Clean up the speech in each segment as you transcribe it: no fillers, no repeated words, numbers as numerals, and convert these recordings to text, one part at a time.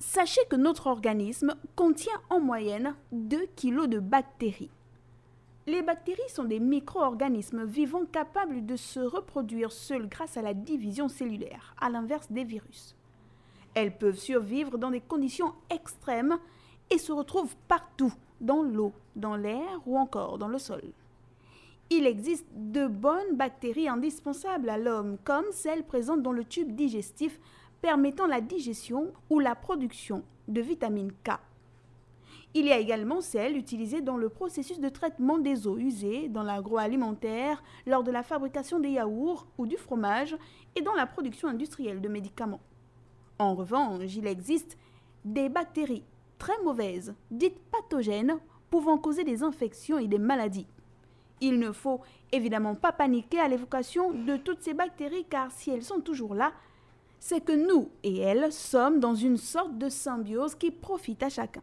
Sachez que notre organisme contient en moyenne 2 kg de bactéries. Les bactéries sont des micro-organismes vivants capables de se reproduire seuls grâce à la division cellulaire, à l'inverse des virus. Elles peuvent survivre dans des conditions extrêmes et se retrouvent partout, dans l'eau, dans l'air ou encore dans le sol. Il existe de bonnes bactéries indispensables à l'homme, comme celles présentes dans le tube digestif permettant la digestion ou la production de vitamine K. Il y a également celles utilisées dans le processus de traitement des eaux usées, dans l'agroalimentaire, lors de la fabrication des yaourts ou du fromage et dans la production industrielle de médicaments. En revanche, il existe des bactéries très mauvaises, dites pathogènes, pouvant causer des infections et des maladies. Il ne faut évidemment pas paniquer à l'évocation de toutes ces bactéries car si elles sont toujours là, c'est que nous et elles sommes dans une sorte de symbiose qui profite à chacun.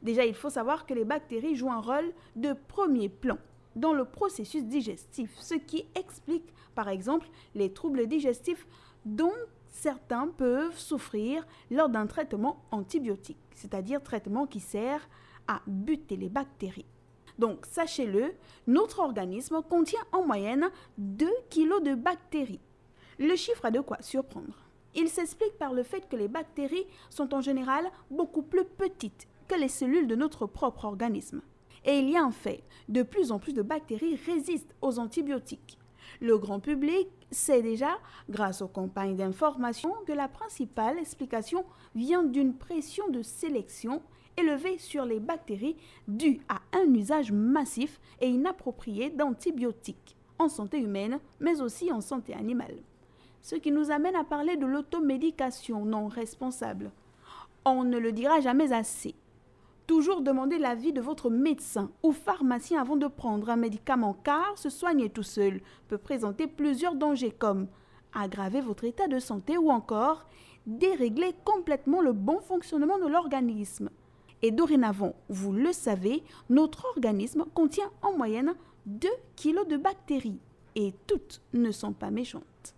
Déjà, il faut savoir que les bactéries jouent un rôle de premier plan dans le processus digestif, ce qui explique par exemple les troubles digestifs dont certains peuvent souffrir lors d'un traitement antibiotique, c'est-à-dire traitement qui sert à buter les bactéries. Donc, sachez-le, notre organisme contient en moyenne 2 kg de bactéries. Le chiffre a de quoi surprendre. Il s'explique par le fait que les bactéries sont en général beaucoup plus petites que les cellules de notre propre organisme. Et il y a un fait, de plus en plus de bactéries résistent aux antibiotiques. Le grand public sait déjà, grâce aux campagnes d'information, que la principale explication vient d'une pression de sélection élevée sur les bactéries due à un usage massif et inapproprié d'antibiotiques en santé humaine, mais aussi en santé animale. Ce qui nous amène à parler de l'automédication non responsable. On ne le dira jamais assez. Toujours demandez l'avis de votre médecin ou pharmacien avant de prendre un médicament car se soigner tout seul peut présenter plusieurs dangers comme aggraver votre état de santé ou encore dérégler complètement le bon fonctionnement de l'organisme. Et dorénavant, vous le savez, notre organisme contient en moyenne 2 kg de bactéries et toutes ne sont pas méchantes.